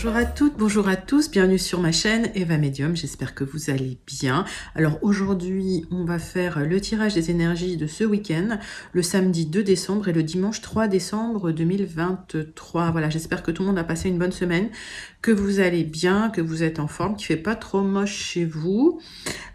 Bonjour à toutes, bonjour à tous, bienvenue sur ma chaîne Eva Medium, j'espère que vous allez bien. Alors aujourd'hui, on va faire le tirage des énergies de ce week-end, le samedi 2 décembre et le dimanche 3 décembre 2023. Voilà, j'espère que tout le monde a passé une bonne semaine, que vous allez bien, que vous êtes en forme, qu'il ne fait pas trop moche chez vous.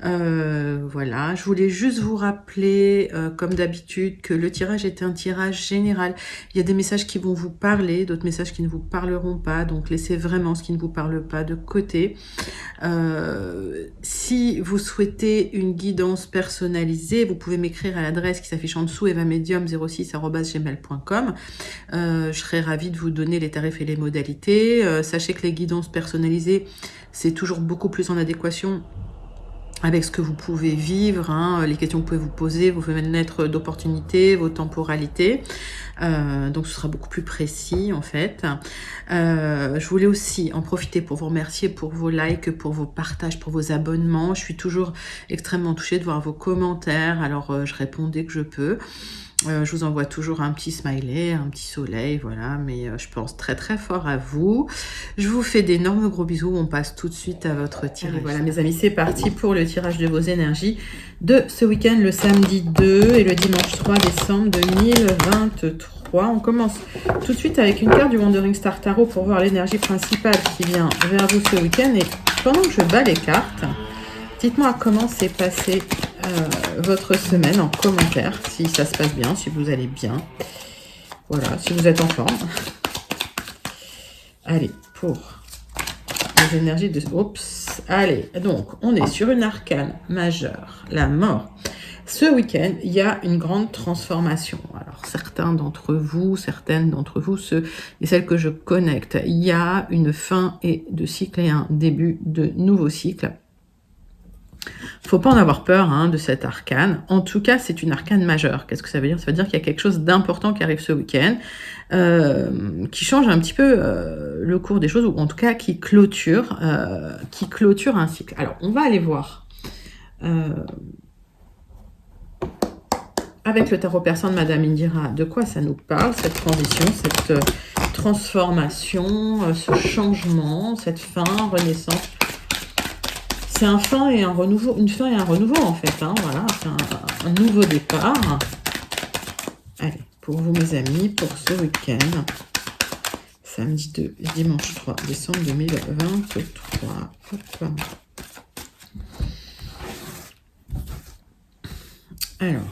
Voilà, je voulais juste vous rappeler, comme d'habitude, que le tirage est un tirage général. Il y a des messages qui vont vous parler, d'autres messages qui ne vous parleront pas, donc laissez vraiment ce qui ne vous parle pas de côté. Si vous souhaitez une guidance personnalisée, vous pouvez m'écrire à l'adresse qui s'affiche en dessous, evamedium06@gmail.com. Je serai ravie de vous donner les tarifs et les modalités. Sachez que les guidances personnalisées, c'est toujours beaucoup plus en adéquation avec ce que vous pouvez vivre, hein, les questions que vous pouvez vous poser, vos fenêtres d'opportunité, vos temporalités. Donc ce sera beaucoup plus précis en fait. Je voulais aussi en profiter pour vous remercier pour vos likes, pour vos partages, pour vos abonnements. Je suis toujours extrêmement touchée de voir vos commentaires, alors je réponds dès que je peux. Je vous envoie toujours un petit smiley, un petit soleil, voilà, mais je pense très très fort à vous. Je vous fais d'énormes gros bisous, on passe tout de suite à votre tirage. Allez, voilà mes amis, c'est parti pour le tirage de vos énergies de ce week-end, le samedi 2 et le dimanche 3 décembre 2023. On commence tout de suite avec une carte du Wandering Star Tarot pour voir l'énergie principale qui vient vers vous ce week-end. Et pendant que je bats les cartes, dites-moi comment s'est passé votre semaine en commentaire, si ça se passe bien, si vous allez bien. Voilà, si vous êtes en forme. Allez, pour les énergies de... Oups, allez, donc, on est sur une arcane majeure, la mort. Ce week-end, il y a une grande transformation. Alors, certaines d'entre vous, ceux et celles que je connecte, il y a une fin de cycle et un début de nouveau cycle. Faut pas en avoir peur hein, de cette arcane. En tout cas, c'est une arcane majeure. Qu'est-ce que ça veut dire? Ça veut dire qu'il y a quelque chose d'important qui arrive ce week-end, qui change un petit peu le cours des choses, ou en tout cas qui clôture un cycle. Alors, on va aller voir avec le tarot persan de Madame Indira de quoi ça nous parle, cette transition, cette transformation, ce changement, cette fin, renaissance. C'est une fin et un renouveau en fait, hein, voilà, c'est un nouveau départ. Allez, pour vous mes amis, pour ce week-end, samedi 2, dimanche 3 décembre 2023. Hop. Alors,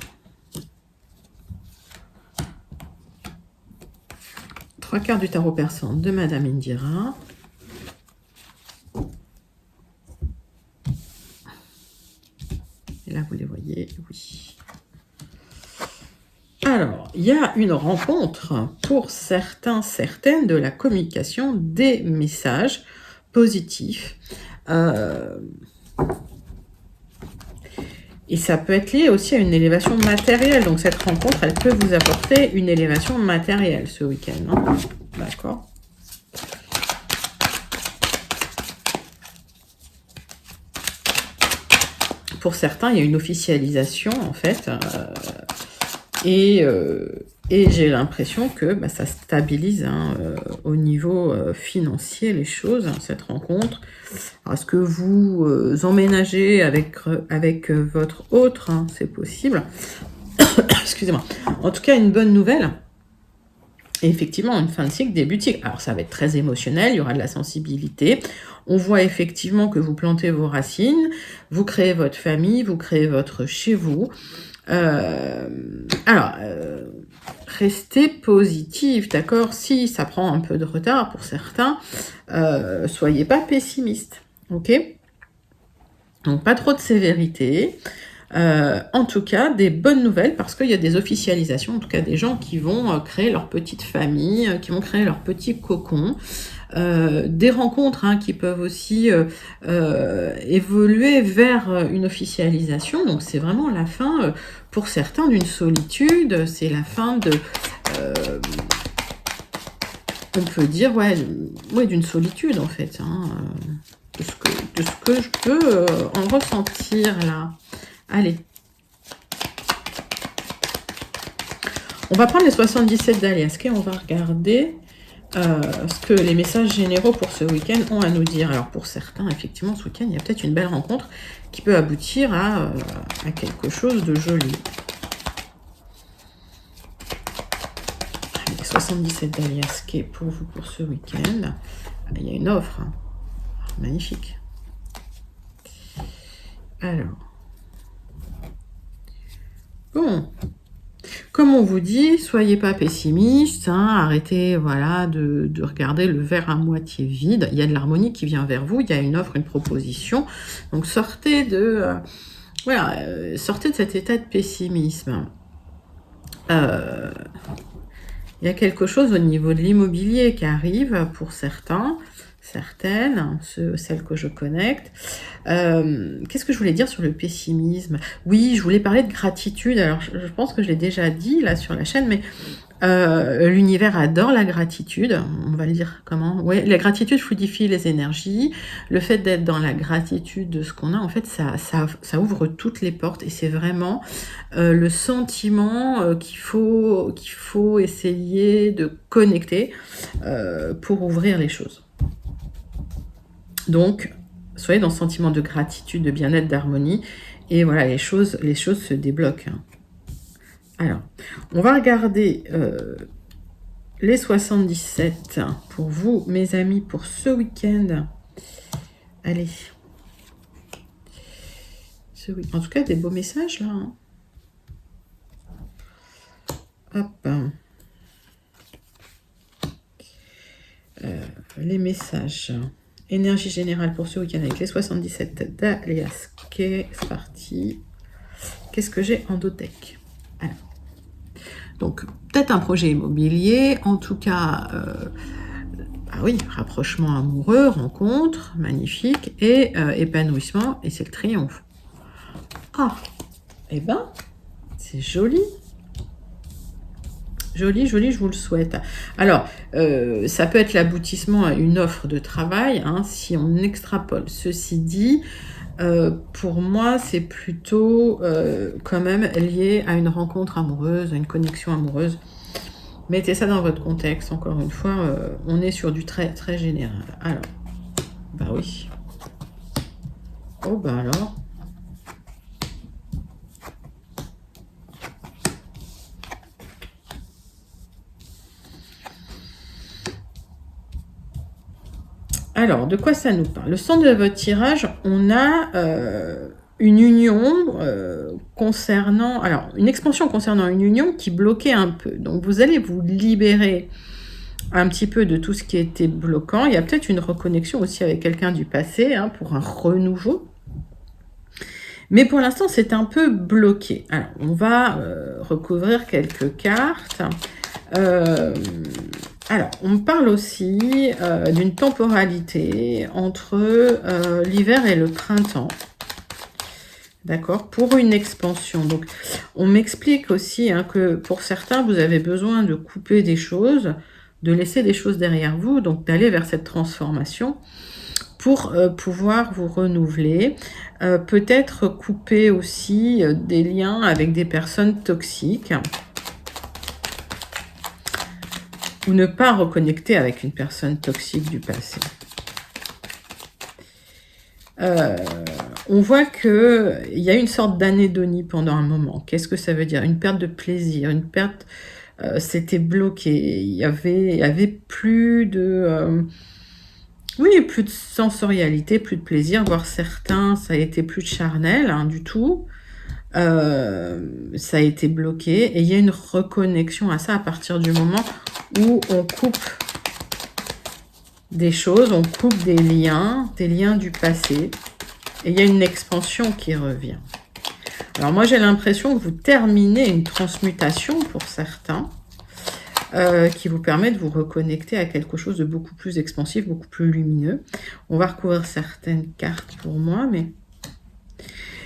3 cartes du tarot persan de Madame Indira. Et là, vous les voyez, oui. Alors, il y a une rencontre pour certaines de la communication des messages positifs. Et ça peut être lié aussi à une élévation matérielle. Donc, cette rencontre, elle peut vous apporter une élévation matérielle ce week-end. Hein. D'accord ? Pour certains, il y a une officialisation, en fait, et j'ai l'impression que ça stabilise hein, au niveau financier les choses, hein, cette rencontre. Est-ce que vous emménagez avec votre autre, hein, c'est possible. Excusez-moi. En tout cas, une bonne nouvelle. Et effectivement, une fin de cycle, début de cycle. Alors, ça va être très émotionnel, il y aura de la sensibilité. On voit effectivement que vous plantez vos racines, vous créez votre famille, vous créez votre chez vous. Restez positif, d'accord? Si ça prend un peu de retard pour certains, soyez pas pessimistes, ok? Donc, pas trop de sévérité. En tout cas, des bonnes nouvelles parce qu'il y a des officialisations, en tout cas des gens qui vont créer leur petite famille, qui vont créer leur petit cocon. Des rencontres hein, qui peuvent aussi évoluer vers une officialisation. Donc c'est vraiment la fin pour certains d'une solitude, c'est la fin de... on peut dire d'une solitude en fait, hein, de ce que je peux en ressentir là. Allez. On va prendre les 77 d'Aliaska et on va regarder ce que les messages généraux pour ce week-end ont à nous dire. Alors pour certains, effectivement, ce week-end, il y a peut-être une belle rencontre qui peut aboutir à quelque chose de joli. Avec 77 d'Alias qui est pour vous pour ce week-end. Il y a une offre. Hein. Magnifique. Alors. Bon. Comme on vous dit, soyez pas pessimiste, hein, arrêtez voilà, de regarder le verre à moitié vide. Il y a de l'harmonie qui vient vers vous, il y a une offre, une proposition. Donc sortez de, sortez de cet état de pessimisme. Il y a quelque chose au niveau de l'immobilier qui arrive pour certains. Certaines, celles que je connecte. Qu'est-ce que je voulais dire sur le pessimisme? Oui, je voulais parler de gratitude. Alors, je pense que je l'ai déjà dit là sur la chaîne, mais l'univers adore la gratitude. On va le dire comment? Oui, la gratitude fluidifie les énergies. Le fait d'être dans la gratitude de ce qu'on a, en fait, ça ouvre toutes les portes. Et c'est vraiment le sentiment qu'il faut essayer de connecter pour ouvrir les choses. Donc, soyez dans ce sentiment de gratitude, de bien-être, d'harmonie. Et voilà, les choses se débloquent. Alors, on va regarder les 77 pour vous, mes amis, pour ce week-end. Allez. En tout cas, des beaux messages, là. Hop. Les messages. Énergie générale pour ce week-end avec les 77 d'Alias. C'est parti. Qu'est-ce que j'ai en dodeck? Alors. Donc, peut-être un projet immobilier. En tout cas, ah oui, rapprochement amoureux, rencontre, magnifique. Et épanouissement. Et c'est le triomphe. Ah, eh ben, c'est joli. Joli, joli, je vous le souhaite. Alors, ça peut être l'aboutissement à une offre de travail, hein, si on extrapole. Ceci dit, pour moi, c'est plutôt quand même lié à une rencontre amoureuse, à une connexion amoureuse. Mettez ça dans votre contexte, encore une fois, on est sur du très, très général. Alors, bah oui. Oh, bah alors... Alors, de quoi ça nous parle? Le centre de votre tirage, on a une union concernant... Alors, une expansion concernant une union qui bloquait un peu. Donc, vous allez vous libérer un petit peu de tout ce qui était bloquant. Il y a peut-être une reconnexion aussi avec quelqu'un du passé, hein, pour un renouveau. Mais pour l'instant, c'est un peu bloqué. Alors, on va recouvrir quelques cartes. Alors, on me parle aussi d'une temporalité entre l'hiver et le printemps. D'accord? Pour une expansion. Donc, on m'explique aussi hein, que pour certains, vous avez besoin de couper des choses, de laisser des choses derrière vous, donc d'aller vers cette transformation pour pouvoir vous renouveler. Peut-être couper aussi des liens avec des personnes toxiques. Ou ne pas reconnecter avec une personne toxique du passé. On voit qu'il y a une sorte d'anédonie pendant un moment. Qu'est-ce que ça veut dire? Une perte de plaisir, une perte... c'était bloqué. Il y avait plus de... oui, plus de sensorialité, plus de plaisir. Voire certains, ça a été plus charnel hein, du tout. Ça a été bloqué. Et il y a une reconnexion à ça à partir du moment où on coupe des choses, on coupe des liens du passé. Et il y a une expansion qui revient. Alors moi, j'ai l'impression que vous terminez une transmutation pour certains, qui vous permet de vous reconnecter à quelque chose de beaucoup plus expansif, beaucoup plus lumineux. On va recouvrir certaines cartes pour moi, mais...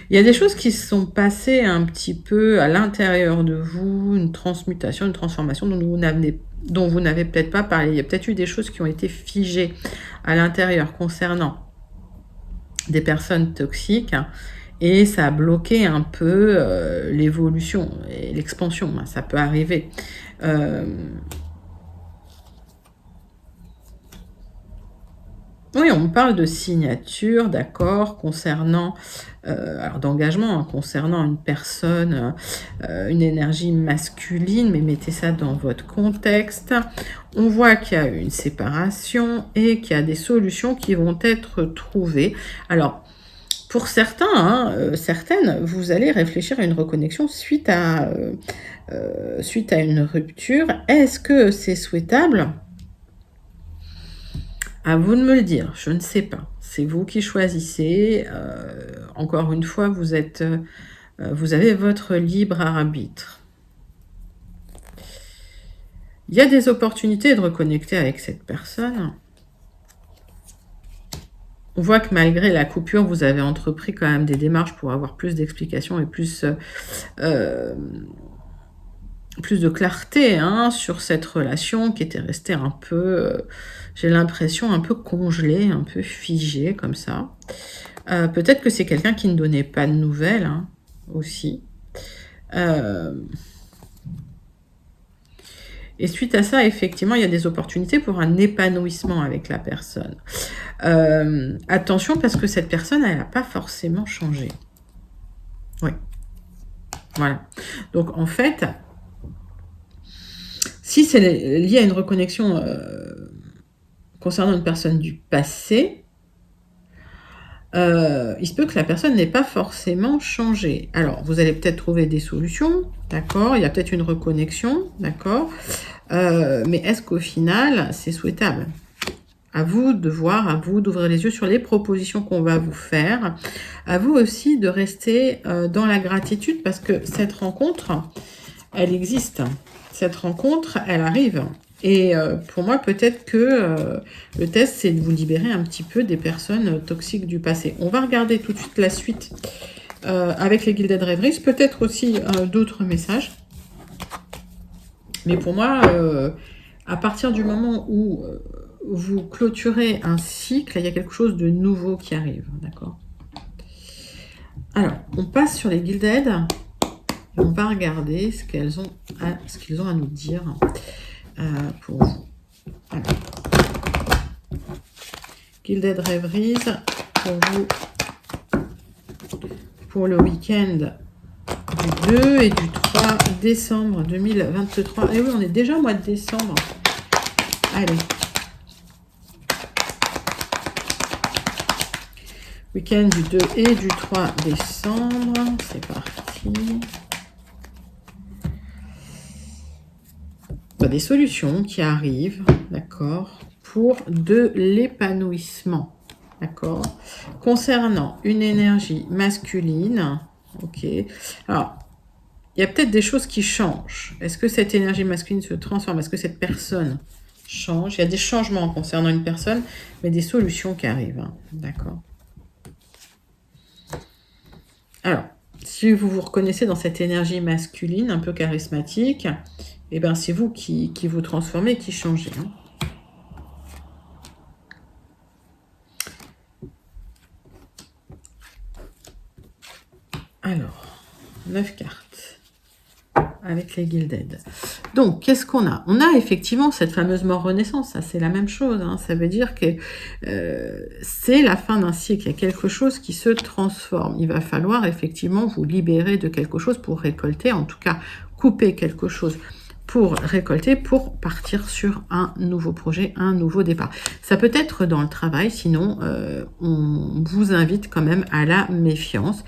il y a des choses qui se sont passées un petit peu à l'intérieur de vous, une transmutation, une transformation dont vous n'avez peut-être pas parlé. Il y a peut-être eu des choses qui ont été figées à l'intérieur concernant des personnes toxiques et ça a bloqué un peu l'évolution et l'expansion. Ça peut arriver. Oui, on me parle de signature, d'accord, concernant, alors d'engagement, hein, concernant une personne, une énergie masculine, mais mettez ça dans votre contexte. On voit qu'il y a une séparation et qu'il y a des solutions qui vont être trouvées. Alors, pour certains, hein, certaines, vous allez réfléchir à une reconnexion suite à une rupture. Est-ce que c'est souhaitable? À vous de me le dire, je ne sais pas. C'est vous qui choisissez. Encore une fois, vous avez votre libre arbitre. Il y a des opportunités de reconnecter avec cette personne. On voit que malgré la coupure, vous avez entrepris quand même des démarches pour avoir plus d'explications et plus de clarté, hein, sur cette relation qui était restée un peu, j'ai l'impression, un peu congelée, un peu figée comme ça. Peut-être que c'est quelqu'un qui ne donnait pas de nouvelles, hein, aussi. Et suite à ça, effectivement, il y a des opportunités pour un épanouissement avec la personne. Attention, parce que cette personne, elle n'a pas forcément changé. Oui. Voilà. Donc, en fait, si c'est lié à une reconnexion concernant une personne du passé, il se peut que la personne n'ait pas forcément changé. Alors, vous allez peut-être trouver des solutions, d'accord? Il y a peut-être une reconnexion, d'accord? Mais est-ce qu'au final, c'est souhaitable? À vous de voir, à vous d'ouvrir les yeux sur les propositions qu'on va vous faire. À vous aussi de rester dans la gratitude parce que cette rencontre, elle existe. Cette rencontre, elle arrive. Et pour moi, peut-être que le test, c'est de vous libérer un petit peu des personnes toxiques du passé. On va regarder tout de suite la suite avec les Gilded Rêveries. Peut-être aussi d'autres messages. Mais pour moi, à partir du moment où vous clôturez un cycle, il y a quelque chose de nouveau qui arrive. D'accord? Alors, on passe sur les Gilded. Et on va regarder ce qu'ils ont à nous dire pour vous. Alors, Gilded Rêveries pour vous pour le week-end du 2 et du 3 décembre 2023. Et oui, on est déjà au mois de décembre. Allez. Week-end du 2 et du 3 décembre. C'est parti. Des solutions qui arrivent, d'accord, pour de l'épanouissement, d'accord, concernant une énergie masculine, ok. Alors, il y a peut-être des choses qui changent. Est-ce que cette énergie masculine se transforme? Est-ce que cette personne change? Il y a des changements concernant une personne, mais des solutions qui arrivent, hein, d'accord. Alors, si vous vous reconnaissez dans cette énergie masculine, un peu charismatique, eh bien, c'est vous qui vous transformez, qui changez. Hein. Alors, 9 cartes avec les Gilded. Donc, qu'est-ce qu'on a? On a effectivement cette fameuse mort renaissance. Ça, c'est la même chose. Hein. Ça veut dire que c'est la fin d'un cycle. Il y a quelque chose qui se transforme. Il va falloir effectivement vous libérer de quelque chose pour récolter, en tout cas couper quelque chose pour récolter, pour partir sur un nouveau projet, un nouveau départ. Ça peut être dans le travail, sinon on vous invite quand même à la méfiance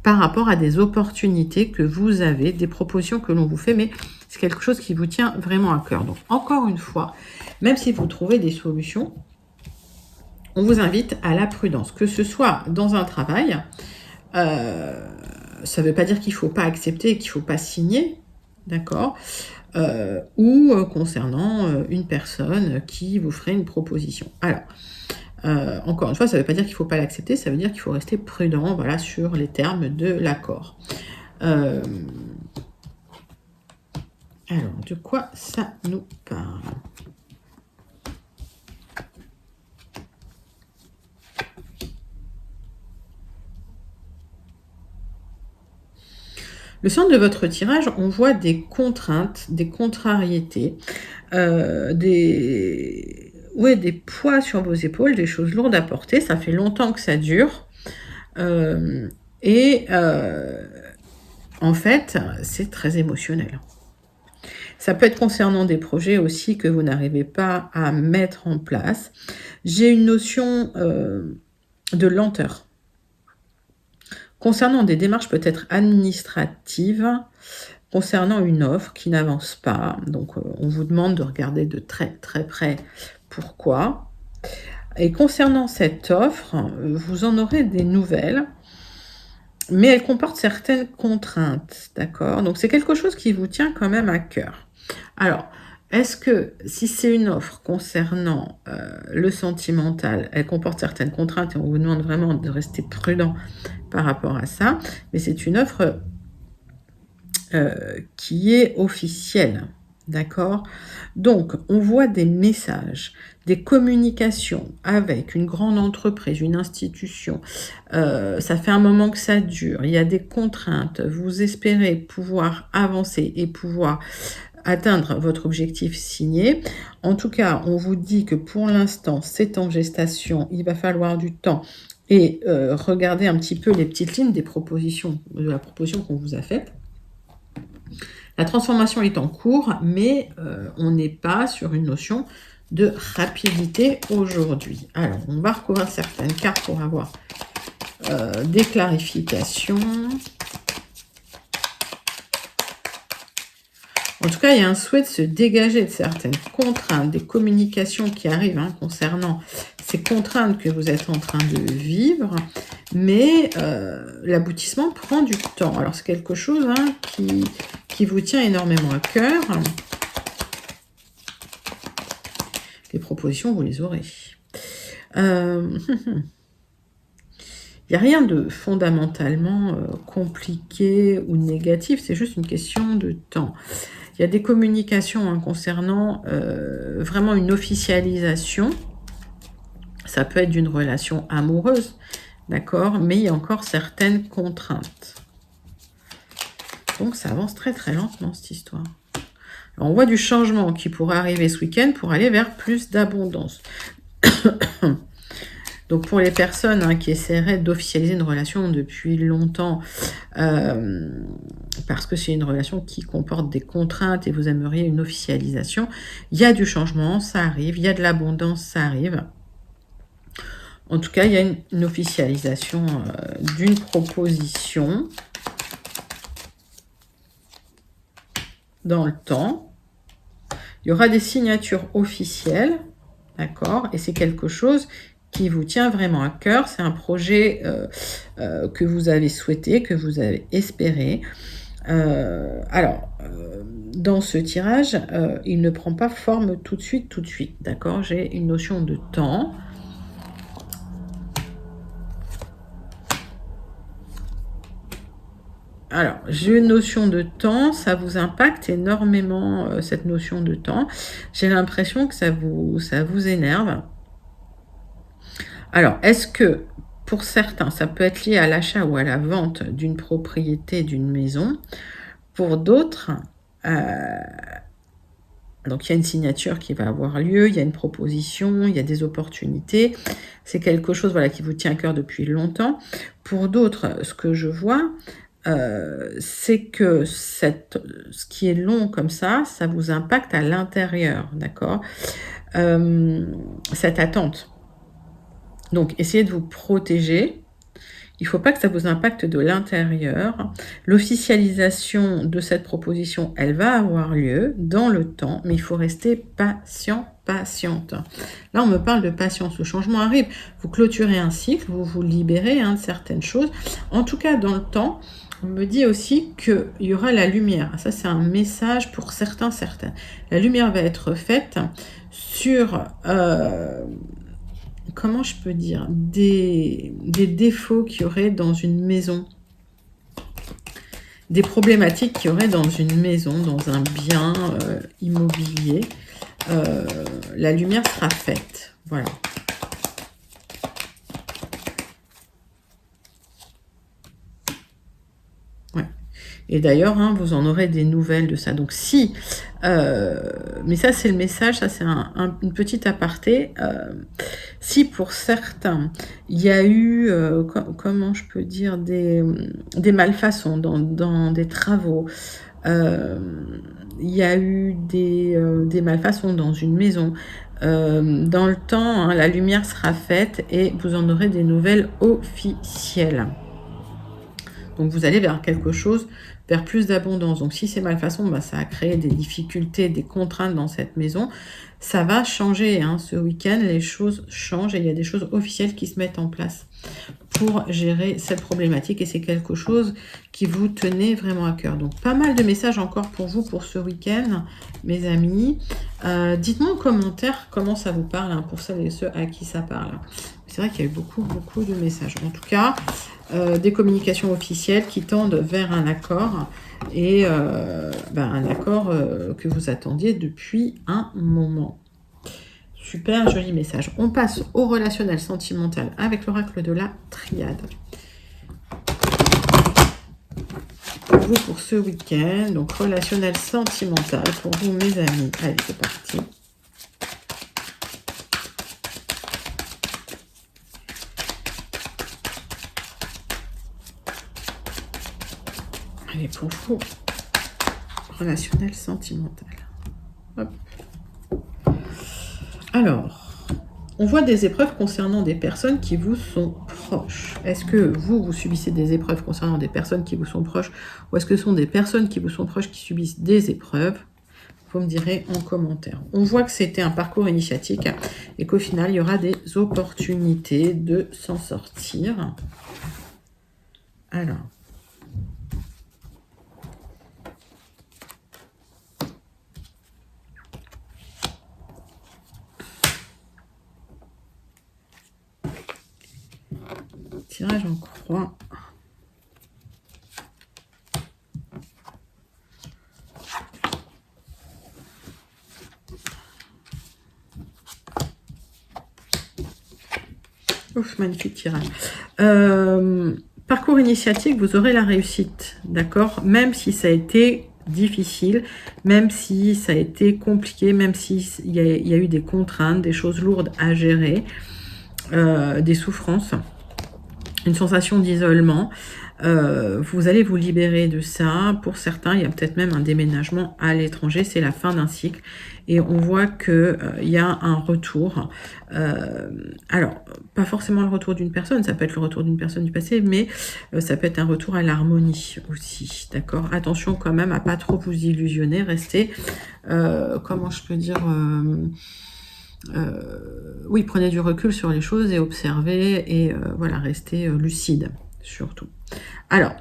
par rapport à des opportunités que vous avez, des propositions que l'on vous fait, mais c'est quelque chose qui vous tient vraiment à cœur. Donc encore une fois, même si vous trouvez des solutions, on vous invite à la prudence, que ce soit dans un travail, ça ne veut pas dire qu'il ne faut pas accepter et qu'il ne faut pas signer, d'accord, ou concernant une personne qui vous ferait une proposition. Alors, encore une fois, ça ne veut pas dire qu'il ne faut pas l'accepter, ça veut dire qu'il faut rester prudent, voilà, sur les termes de l'accord. Alors, de quoi ça nous parle? Le centre de votre tirage, on voit des contraintes, des contrariétés, ouais, des poids sur vos épaules, des choses lourdes à porter. Ça fait longtemps que ça dure. En fait, c'est très émotionnel. Ça peut être concernant des projets aussi que vous n'arrivez pas à mettre en place. J'ai une notion de lenteur. Concernant des démarches peut-être administratives, concernant une offre qui n'avance pas, donc on vous demande de regarder de très très près pourquoi. Et concernant cette offre, vous en aurez des nouvelles, mais elle comporte certaines contraintes, d'accord? Donc c'est quelque chose qui vous tient quand même à cœur. Alors, est-ce que si c'est une offre concernant le sentimental, elle comporte certaines contraintes et on vous demande vraiment de rester prudent par rapport à ça, mais c'est une offre qui est officielle, d'accord? Donc, on voit des messages, des communications avec une grande entreprise, une institution. Ça fait un moment que ça dure, il y a des contraintes. Vous espérez pouvoir avancer et pouvoir atteindre votre objectif signé. En tout cas, on vous dit que pour l'instant, c'est en gestation, il va falloir du temps. Et regardez un petit peu les petites lignes des propositions, de la proposition qu'on vous a faite. La transformation est en cours, mais on n'est pas sur une notion de rapidité aujourd'hui. Alors, on va recouvrir certaines cartes pour avoir des clarifications. En tout cas, il y a un souhait de se dégager de certaines contraintes, des communications qui arrivent concernant ces contraintes que vous êtes en train de vivre, mais l'aboutissement prend du temps. Alors, c'est quelque chose qui vous tient énormément à cœur. Les propositions, vous les aurez. Il n'y a rien de fondamentalement compliqué ou négatif, c'est juste une question de temps. Il y a des communications concernant vraiment une officialisation. Ça peut être d'une relation amoureuse, d'accord? Mais il y a encore certaines contraintes. Donc, ça avance très très lentement, cette histoire. Alors, on voit du changement qui pourrait arriver ce week-end pour aller vers plus d'abondance. Donc, pour les personnes qui essaieraient d'officialiser une relation depuis longtemps, parce que c'est une relation qui comporte des contraintes et vous aimeriez une officialisation, il y a du changement, ça arrive, il y a de l'abondance, ça arrive. En tout cas, il y a une officialisation d'une proposition dans le temps. Il y aura des signatures officielles, d'accord? Et c'est quelque chose qui vous tient vraiment à cœur. C'est un projet que vous avez souhaité, que vous avez espéré. Dans ce tirage, il ne prend pas forme tout de suite, d'accord? J'ai une notion de temps. Alors, j'ai une notion de temps, ça vous impacte énormément, cette notion de temps. J'ai l'impression que ça vous énerve. Alors, est-ce que, pour certains, ça peut être lié à l'achat ou à la vente d'une propriété, d'une maison? Pour d'autres, donc il y a une signature qui va avoir lieu, il y a une proposition, il y a des opportunités. C'est quelque chose qui vous tient à cœur depuis longtemps. Pour d'autres, ce que je vois, c'est que ce qui est long comme ça vous impacte à l'intérieur, d'accord? Cette attente. Donc, essayez de vous protéger. Il ne faut pas que ça vous impacte de l'intérieur. L'officialisation de cette proposition, elle va avoir lieu dans le temps, mais il faut rester patient, patiente. Là, on me parle de patience. Le changement arrive. Vous clôturez un cycle, vous vous libérez de certaines choses. En tout cas, dans le temps, on me dit aussi qu'il y aura la lumière. Ça, c'est un message pour certains. La lumière va être faite sur... comment je peux dire, des défauts qu'il y aurait dans une maison, des problématiques qu'il y aurait dans une maison, dans un bien immobilier. La lumière sera faite, voilà. Ouais. Et d'ailleurs, hein, vous en aurez des nouvelles de ça. Donc si, mais ça c'est le message, ça c'est une petite aparté. Si pour certains, il y a eu, comment je peux dire, des malfaçons dans des travaux, il y a eu des malfaçons dans une maison, dans le temps, hein, la lumière sera faite et vous en aurez des nouvelles officielles. Donc vous allez vers quelque chose, vers plus d'abondance. Donc si c'est malfaçon, bah, ça a créé des difficultés, des contraintes dans cette maison. Ça va changer, hein, ce week-end, les choses changent et il y a des choses officielles qui se mettent en place pour gérer cette problématique et c'est quelque chose qui vous tenait vraiment à cœur. Donc pas mal de messages encore pour vous pour ce week-end, mes amis. Dites-moi en commentaire comment ça vous parle, hein, pour celles et ceux à qui ça parle. C'est vrai qu'il y a eu beaucoup de messages. En tout cas, des communications officielles qui tendent vers un accord et un accord que vous attendiez depuis un moment. Super joli message. On passe au relationnel sentimental avec l'oracle de la triade. Pour vous pour ce week-end, donc relationnel sentimental pour vous mes amis. Allez, c'est parti. Allez, pour vous, relationnel sentimental. Hop. Alors, on voit des épreuves concernant des personnes qui vous sont proches. Est-ce que vous subissez des épreuves concernant des personnes qui vous sont proches ou est-ce que ce sont des personnes qui vous sont proches qui subissent des épreuves? Vous me direz en commentaire. On voit que c'était un parcours initiatique et qu'au final, il y aura des opportunités de s'en sortir. Alors. Tirage en croix. Ouf, magnifique tirage. Parcours initiatique, vous aurez la réussite, d'accord? Même si ça a été difficile, même si ça a été compliqué, même s'il y a eu des contraintes, des choses lourdes à gérer, des souffrances, une sensation d'isolement. Vous allez vous libérer de ça. Pour certains, il y a peut-être même un déménagement à l'étranger. C'est la fin d'un cycle. Et on voit qu'il y a un retour. Alors, pas forcément le retour d'une personne. Ça peut être le retour d'une personne du passé. Mais ça peut être un retour à l'harmonie aussi. D'accord? Attention quand même à pas trop vous illusionner. Restez, comment je peux dire... oui, prenez du recul sur les choses et observez et voilà, restez lucide surtout. Alors,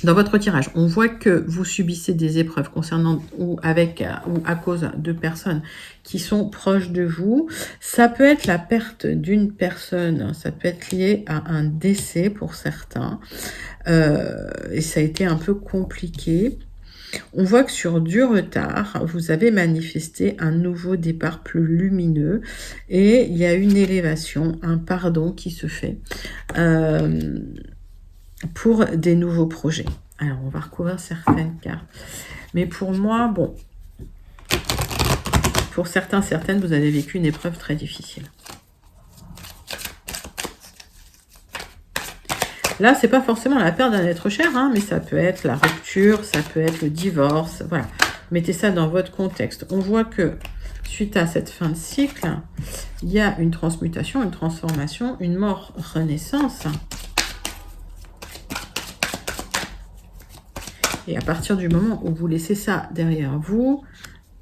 dans votre tirage, on voit que vous subissez des épreuves concernant ou à cause de personnes qui sont proches de vous. Ça peut être la perte d'une personne, ça peut être lié à un décès pour certains. Et ça a été un peu compliqué. On voit que sur du retard, vous avez manifesté un nouveau départ plus lumineux et il y a une élévation, un pardon qui se fait pour des nouveaux projets. Alors, on va recouvrir certaines cartes. Mais pour moi, bon, pour certaines, vous avez vécu une épreuve très difficile. Là, c'est pas forcément la perte d'un être cher, hein, mais ça peut être la rupture, ça peut être le divorce, voilà. Mettez ça dans votre contexte. On voit que suite à cette fin de cycle, il y a une transmutation, une transformation, une mort, renaissance. Et à partir du moment où vous laissez ça derrière vous,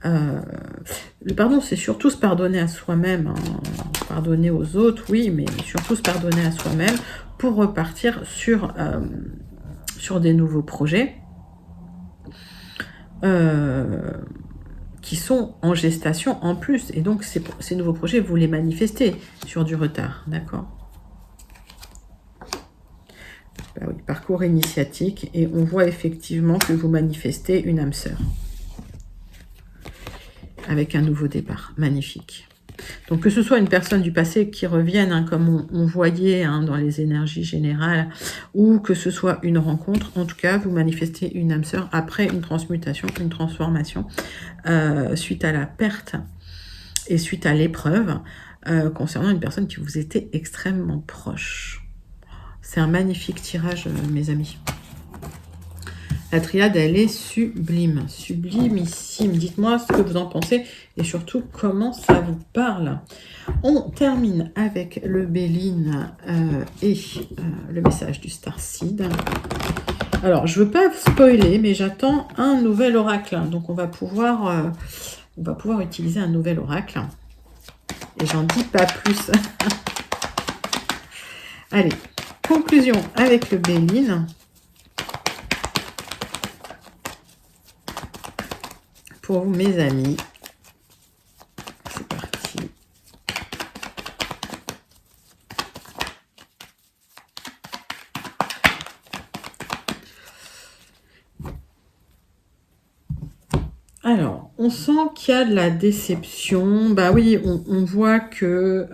le pardon, c'est surtout se pardonner à soi-même, hein. Pardonner aux autres, oui, mais surtout se pardonner à soi-même pour repartir sur des nouveaux projets qui sont en gestation en plus. Et donc, ces nouveaux projets, vous les manifestez sur du retard, d'accord? Ben oui, parcours initiatique, et on voit effectivement que vous manifestez une âme sœur avec un nouveau départ. Magnifique. Donc, que ce soit une personne du passé qui revienne, hein, comme on voyait hein, dans les énergies générales, ou que ce soit une rencontre, en tout cas, vous manifestez une âme sœur après une transmutation, une transformation, suite à la perte et suite à l'épreuve, concernant une personne qui vous était extrêmement proche. C'est un magnifique tirage, mes amis. La triade, elle est sublime, sublimissime. Dites-moi ce que vous en pensez et surtout comment ça vous parle. On termine avec le Béline et le message du Starseed. Alors, je ne veux pas spoiler, mais j'attends un nouvel oracle. Donc, on va pouvoir utiliser un nouvel oracle. Et j'en dis pas plus. Allez, conclusion avec le Béline. Pour vous, mes amis. C'est parti. Alors, on sent qu'il y a de la déception. Bah oui, on voit que...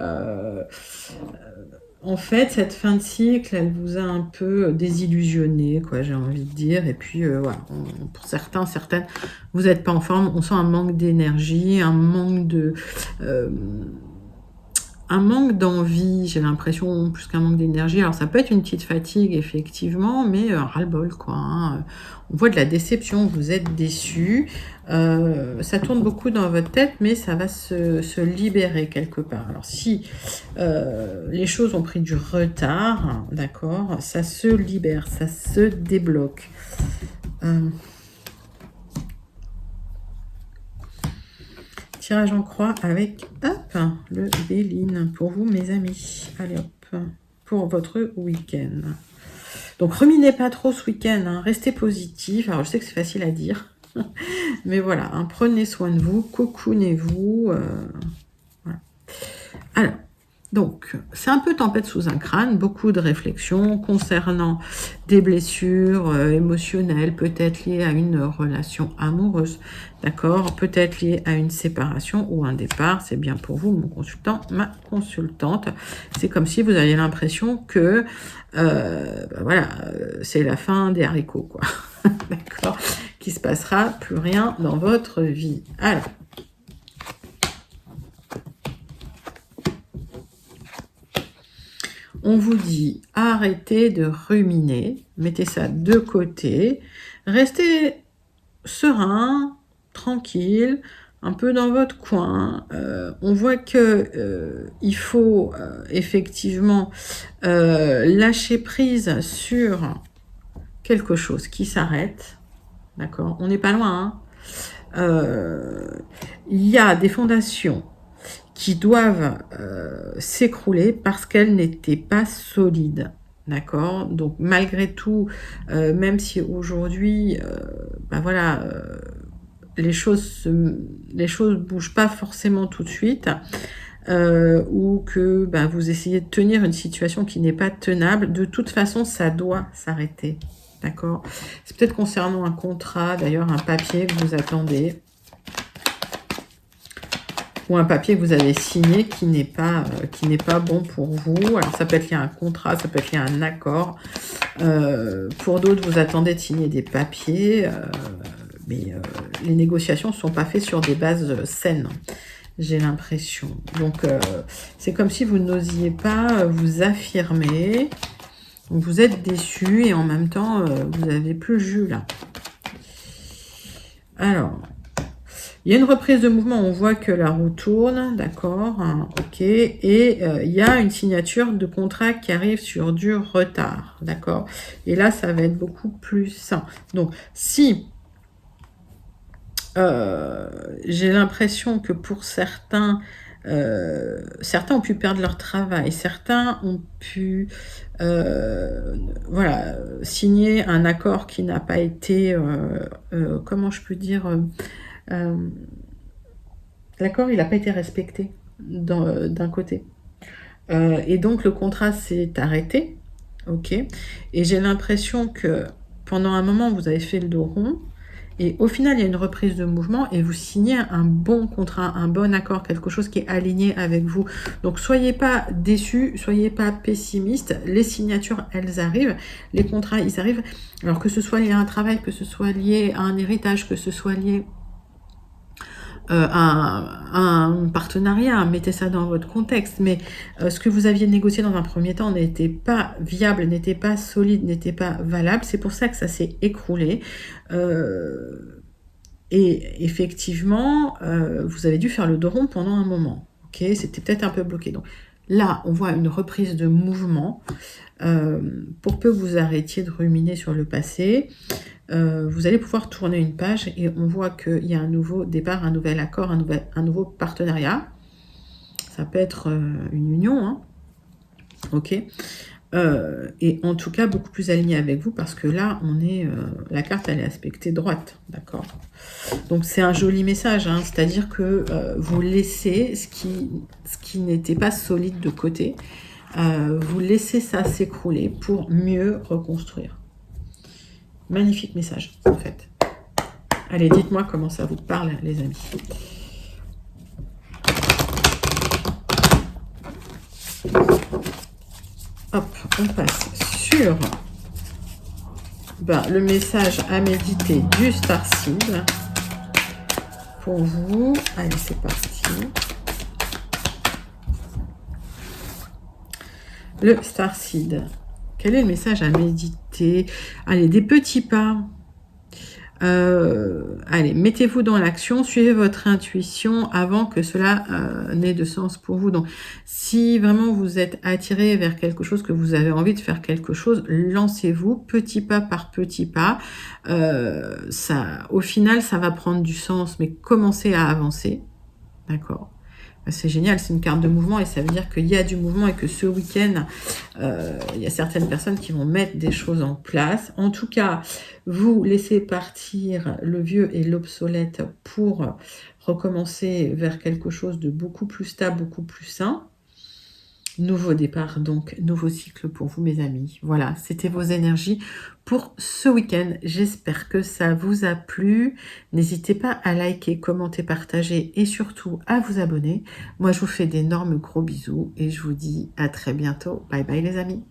en fait, cette fin de cycle, elle vous a un peu désillusionné, quoi, j'ai envie de dire. Et puis, voilà, pour certains, certaines, vous n'êtes pas en forme. On sent un manque d'énergie, un manque d'envie, j'ai l'impression, plus qu'un manque d'énergie. Alors, ça peut être une petite fatigue, effectivement, mais ras-le-bol, quoi. Hein. On voit de la déception, vous êtes déçus. Ça tourne beaucoup dans votre tête, mais ça va se libérer quelque part. Alors, si les choses ont pris du retard, d'accord, ça se libère, ça se débloque. Tirage en croix avec, hop, le Béline pour vous, mes amis. Allez, hop, pour votre week-end. Donc, ruminez pas trop ce week-end, hein, restez positif. Alors, je sais que c'est facile à dire, mais voilà, hein, prenez soin de vous, cocoonez-vous. Voilà. Alors, donc, c'est un peu tempête sous un crâne, beaucoup de réflexions concernant des blessures émotionnelles, peut-être liées à une relation amoureuse, d'accord, peut-être liées à une séparation ou un départ. C'est bien pour vous, mon consultant, ma consultante. C'est comme si vous aviez l'impression que, voilà, c'est la fin des haricots, quoi. D'accord, qu'il se passera plus rien dans votre vie. Alors, on vous dit, arrêtez de ruminer, mettez ça de côté, restez serein, tranquille, un peu dans votre coin. On voit que il faut effectivement lâcher prise sur quelque chose qui s'arrête, d'accord? On n'est pas loin, hein. Il y a des fondations qui doivent s'écrouler parce qu'elles n'étaient pas solides. D'accord? Donc, malgré tout, même si aujourd'hui, ben voilà, les choses bougent pas forcément tout de suite, ou que ben, vous essayez de tenir une situation qui n'est pas tenable, de toute façon, ça doit s'arrêter. D'accord? C'est peut-être concernant un contrat, d'ailleurs, un papier que vous attendez, ou un papier que vous avez signé qui n'est pas bon pour vous. Alors, ça peut être lié à un contrat, ça peut être lié à un accord. Pour d'autres, vous attendez de signer des papiers, mais les négociations ne sont pas faites sur des bases saines, j'ai l'impression. Donc, c'est comme si vous n'osiez pas vous affirmer. Donc, vous êtes déçu et en même temps, vous n'avez plus le jus, là. Alors... il y a une reprise de mouvement, on voit que la roue tourne, d'accord, hein, ok, et il y a une signature de contrat qui arrive sur du retard, d'accord, et là, ça va être beaucoup plus sain. Donc, si j'ai l'impression que pour certains, certains ont pu perdre leur travail, certains ont pu voilà, signer un accord qui n'a pas été, comment je peux dire... l'accord, il n'a pas été respecté d'un côté. Et donc, le contrat s'est arrêté. Ok. Et j'ai l'impression que pendant un moment, vous avez fait le dos rond. Et au final, il y a une reprise de mouvement et vous signez un bon contrat, un bon accord, quelque chose qui est aligné avec vous. Donc, soyez pas déçus, soyez pas pessimistes. Les signatures, elles arrivent. Les contrats, ils arrivent. Alors, que ce soit lié à un travail, que ce soit lié à un héritage, que ce soit lié un partenariat, mettez ça dans votre contexte, mais ce que vous aviez négocié dans un premier temps n'était pas viable, n'était pas solide, n'était pas valable, c'est pour ça que ça s'est écroulé. Et effectivement, vous avez dû faire le dos rond pendant un moment, ok, c'était peut-être un peu bloqué. Donc là, on voit une reprise de mouvement, pour peu que vous arrêtiez de ruminer sur le passé. Vous allez pouvoir tourner une page et on voit qu'il y a un nouveau départ, un nouvel accord, un nouveau partenariat. Ça peut être une union, hein, ok. Et en tout cas, beaucoup plus aligné avec vous parce que là, on est, la carte, elle est aspectée droite, d'accord. Donc, c'est un joli message, hein, c'est-à-dire que vous laissez ce qui n'était pas solide de côté, vous laissez ça s'écrouler pour mieux reconstruire. Magnifique message, en fait. Allez, dites-moi comment ça vous parle, les amis. Hop, on passe sur le message à méditer du Starseed pour vous. Allez, c'est parti. Le Starseed. Quel est le message à méditer? Allez, des petits pas. Allez, mettez-vous dans l'action, suivez votre intuition avant que cela n'ait de sens pour vous. Donc, si vraiment vous êtes attiré vers quelque chose, que vous avez envie de faire quelque chose, lancez-vous petit pas par petit pas. Au final, ça va prendre du sens, mais commencez à avancer. D'accord? C'est génial, c'est une carte de mouvement et ça veut dire qu'il y a du mouvement et que ce week-end, il y a certaines personnes qui vont mettre des choses en place. En tout cas, vous laissez partir le vieux et l'obsolète pour recommencer vers quelque chose de beaucoup plus stable, beaucoup plus sain. Nouveau départ, donc nouveau cycle pour vous, mes amis. Voilà, c'était vos énergies pour ce week-end. J'espère que ça vous a plu. N'hésitez pas à liker, commenter, partager et surtout à vous abonner. Moi, je vous fais d'énormes gros bisous et je vous dis à très bientôt. Bye bye les amis.